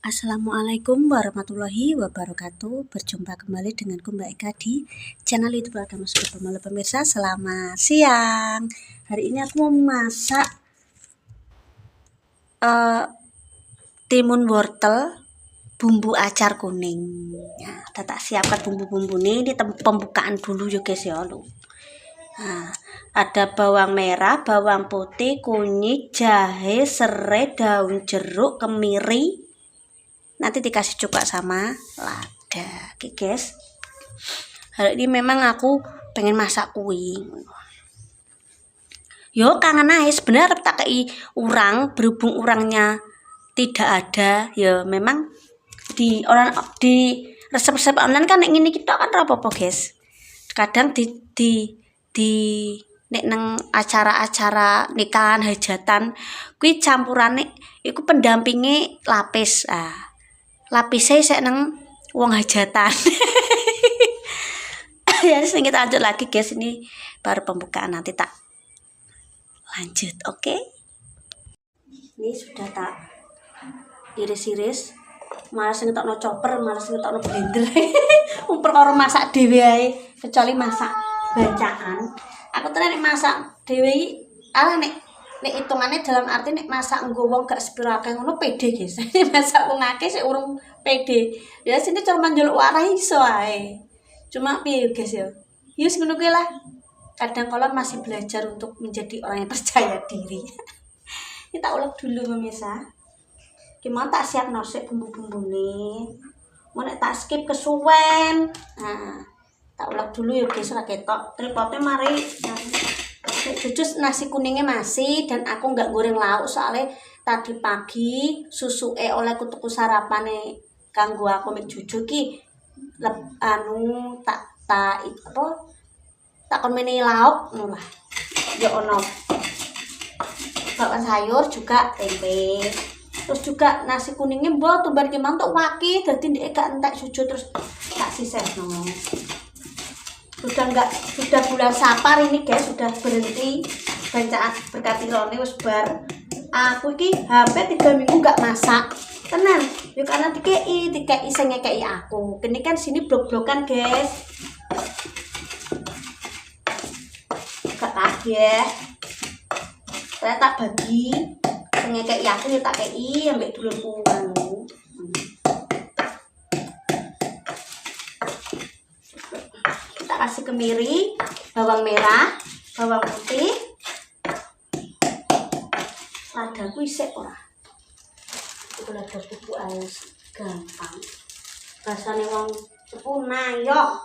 Assalamualaikum warahmatullahi wabarakatuh. Berjumpa kembali denganku Mbak Eka di channel YouTube Agama Suku Malu. Pemirsa, selamat siang. Hari ini aku mau masak timun wortel bumbu acar kuning. Nah, tak siapkan bumbu-bumbu ini pembukaan dulu ya guys ya. Nah, ada bawang merah, bawang putih, kunyit, jahe, serai, daun jeruk, kemiri. Nanti dikasih coba sama lada. Oke guys, hari ini memang aku pengen masak kuing. Yo kangen aja sebenarnya tak kei urang, berhubung urangnya tidak ada. Ya memang di resep-resep online kan ini kita kan apa-apa guys. Kadang di nek neng acara-acara nikahan hajatan kui campurane iku pendampingi lapis. Lapisnya saya neng wong hajatan. Ya, kita lanjut lagi guys, ini baru pembukaan, nanti tak lanjut. Oke. Ini sudah tak iris-iris. Malas ngetokno chopper, malas ngetokno blender. Perkara masak dhewe ae, kecuali masak bacaan. Aku tenan masak dhewe ala nek hitungannya dalam arti nek masak nggo wong gak sepiro akeh ngono pede guys. Masak wong akeh sik urung pede. Ya sini cuma njaluk warah iso ae. Cuma piye guys ya. Yus ngono kuwi lah. Kadang kala masih belajar untuk menjadi orang yang percaya diri. Kita ulek dulu pemirsa. Gimana tak siap nosek bumbu-bumbune. Mau nek tak skip kesuwen. Nah, tak ulek dulu ya guys ra ketok. Tripodnya mari. Jujur nasi kuningnya masih, dan aku nggak goreng lauk soalnya tadi pagi susu oleh kutuku sarapane kanggo aku mek jujur ki tak kon meni lauk nulah ya ono bakwan sayur juga tempe, terus juga nasi kuningnya mbok tumbar ki mantuk waki dadi ndek gak entek sujud terus tak sisehno. Sudah bulan Sapar ini guys, sudah berhenti bacaan berkat irone wis bar. Aku iki hampir 3 minggu gak masak. Tenan, yuk karena dikei sing ngekei aku. Kini kan sini blok-blokan guys. Gak kaget. Saya tak bagi sing ngekei aku ya tak kei ambek dulurku anu. Kasih kemiri, bawang merah, bawang putih, lada ku isek ora. Itu lada bubuk alis gampang. Rasane wong sepuh nayok.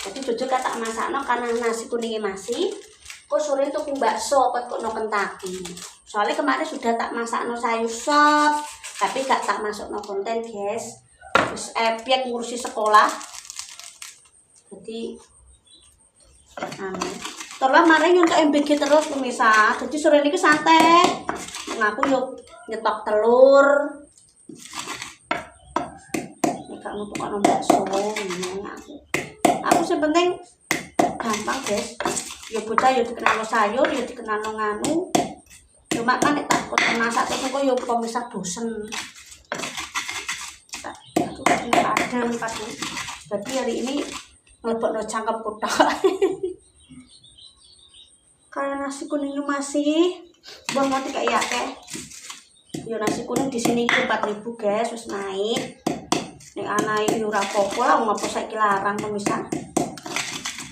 Jadi jujur tak masakno karena nasi kuningnya masih. Kok sore tuku bakso kok no Kentucky. Soalnya kemarin sudah tak masakno sayur sop, tapi gak tak masukno konten guys. Terus epiak ngurusi sekolah. Jadi terus mari untuk MBG terus pemirsa. Jadi sore ini santai. Aku yuk nyetok telur. Ini kan untuk orang bakso. Aku sebenarnya gampang guys. Yuk bocah yuk dikenal sayur, yuk dikenal nganu. Cuma kan takut masak terus kok yuk pemirsa bosen. Aku nggak ada nih. Jadi hari ini ngelebokno cangkem kotak. Karena nasi kuningnya masih buang mati kayak ya nasi kuning di sini 4.000 guys, terus naik. Nek ana iki ora apa-apa lah ngopo saiki larang pemirsa.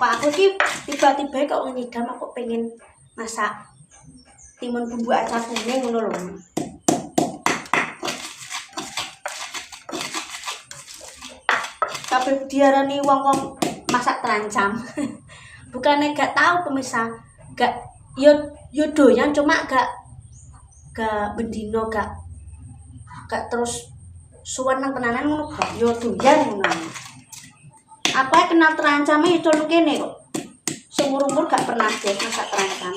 Kok aku iki tiba-tiba kok ngidam aku pengen masak timun bumbu acar kuning ngono lho. Tapi diarani wong-wong masak terancam. Bukannya gak tahu pemirsa, gak yo doyan cuma gak bendino gak terus suwen nang tenanan ngono gak yo doyan ngono. Apa kenal terancam itu lu kene kok. Seumur-umur gak pernah deh masak terancam.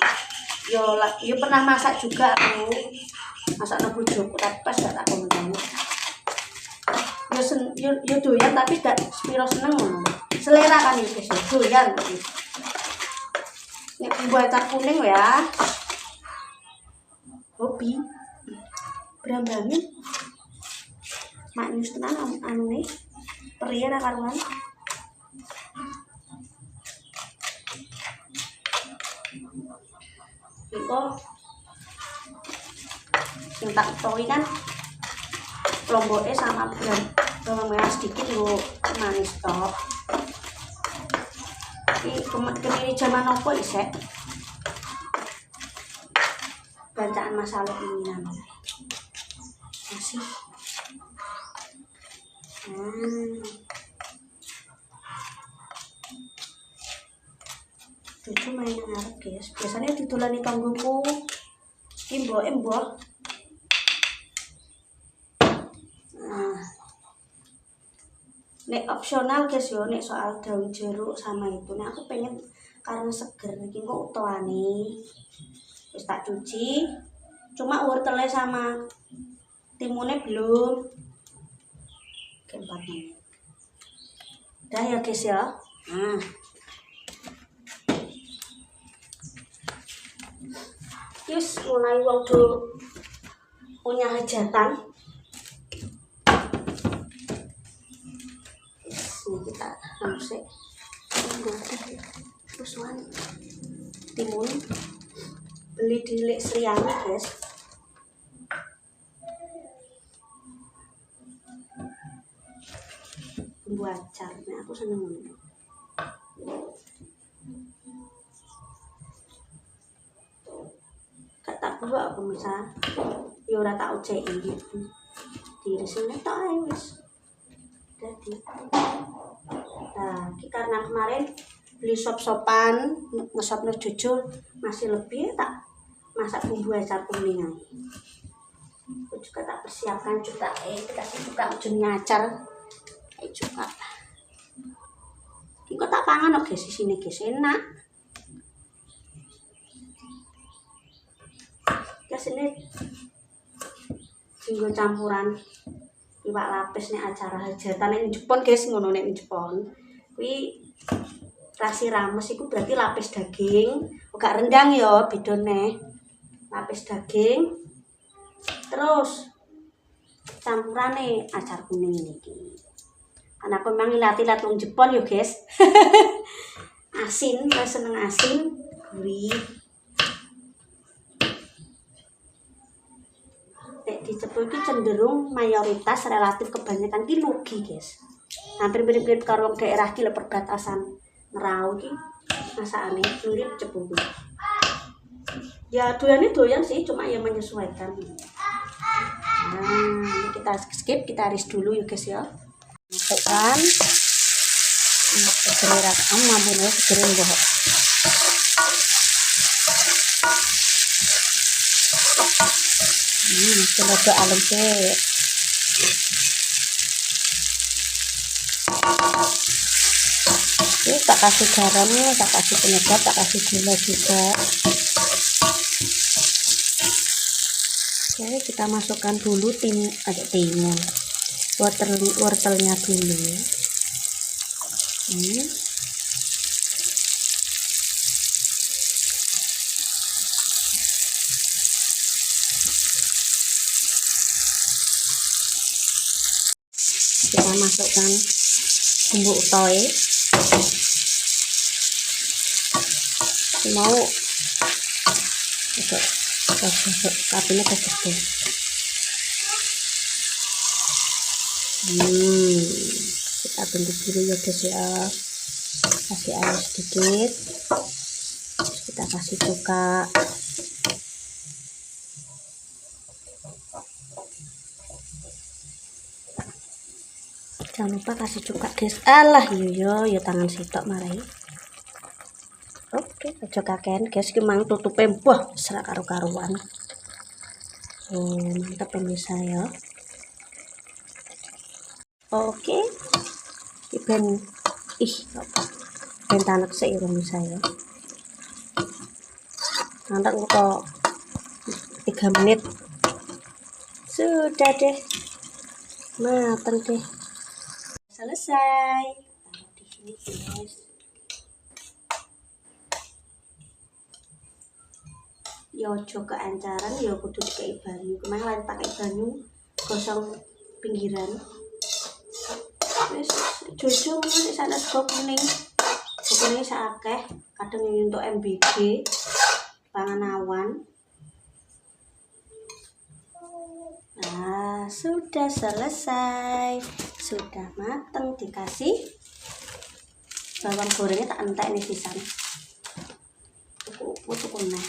Yo pernah masak juga aku. Masak nang bojoku tapi pas gak tak ngomong. Yo doyan tapi gak spiro seneng ngono. Selera kan iki guys, doyan. Nek bumbu acar kuning ya. Hobi. Berambangin. maknyus tenan anu nih perih ra karuan. Iko yang tak tahu kan lomboknya sama bawang merah sedikit yo manis tok. Ini kemiri zaman apa isek? Bacaan masalah ini namanya masih. Cucu main ngarep guys. Biasanya ditulani tangguku. Embo. Nek opsional guys yo, nek soal daun jeruk sama itu, nek aku pengen karena seger iki kok utuhane. Wis tak cuci. Cuma wortelnya sama timunnya belum. Keempat nih. Udah ya guys ya. Yus mulai waktu punya hajatan. Ini kita harus terus timun beli di Lek Sriani guys. Bumbu acar, nah aku seneng ini. Gak tak buat aku misal, ya ora tak ucekin gitu. Diirisnya tak wis. Jadi, nah, karena kemarin beli sop-sopan, ngesopnya jujur masih lebih tak masak bumbu acar kuning. Aku juga tak persiapkan juga, dikasih juga ujungnya acar, juga. Ini kok tak pangan oke di sini guys, enak. Guys ini jinggo campuran. Iwak lapis nih acara hajatan ning Jepun guys, ngono ning Jepun. Kuwi rasi rames iku berarti lapis daging, gak rendang ya bedone. Lapis daging. Terus campurane acar kuning niki. Karena aku memang ilat-ilat wong Jepun ya guys. Asin, saya seneng asin, gurih. Di Jepun itu cenderung mayoritas relatif kebanyakan ki lugi guys. Hampir mirip-mirip karo daerah ki perbatasan Ngerau ki masakane mirip Jepun. Ya doyan sih, cuma yang menyesuaikan. Nah, ini kita skip, kita iris dulu ya guys ya. Masukkan segera mamune segera bohong. Coba alum sih. Oke, tak kasih garam, tak kasih penyedap, tak kasih gula juga. Oke, kita masukkan dulu timun, wortelnya dulu. Kita masukkan bumbu utoe. Mau apinya kecil. Kita bentuk dulu ya guys ya. Kasih air sedikit. Terus kita kasih cuka. Jangan lupa kasih cuka guys. Alah yo tangan sitok marai. Oke, aja kakean guys, ki mang tutupe mbah serak karo-karuan. Mantap pemirsa ya. Oke. Ki ben ben tanek sik pemirsa ya. Nanti kok 3 menit. Sudah deh. Mateng deh. Selesai. Taruh di sini guys. Ya ojo keancaran ya kudu dikai banyu. Kemarin pakai banyu gosong pinggiran. Wis jojo ngono sik sana sego kuning. Sego kuning sakeh, kadang ini untuk MBG, pangan awan. Nah, sudah selesai. Sudah mateng, dikasih bawang gorengnya tak entek nih sisan. Tuku nah.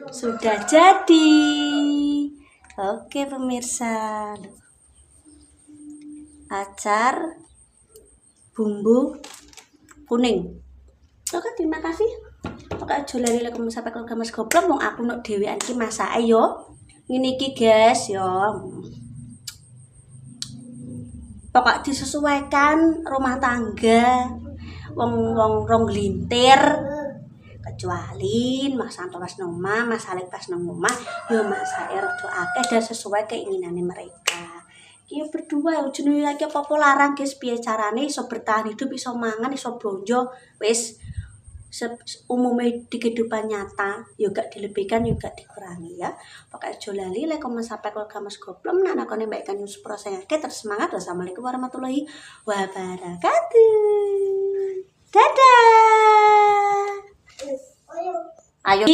Sudah jadi. Oke pemirsa, acar bumbu kuning. Oke, terima kasih. Oke, aja lali lek sampai keluarga Mas Goblok wong aku nek dhewean iki masake yo. Ngene iki guys yo. Pokok disesuaikan rumah tangga. Wong rong glintir. Kecuali Mas Santo pas nang omah, Mas Alik pas nang omah, yo masake rada akeh dan sesuai keinginannya mereka. Ki berdua yo jenenge lagi apa-apa larang guys, piye carane iso bertahan hidup, iso mangan, iso blonjo, wis umumnya di kehidupan nyata yo gak dilebihkan yo gak dikurangi ya. Pokoknya aja lali like komen sampai keluarga Mas Goblok nak nakone mbak ikan news proses terus semangat. Wassalamualaikum warahmatullahi wabarakatuh. Dadah. Ayo.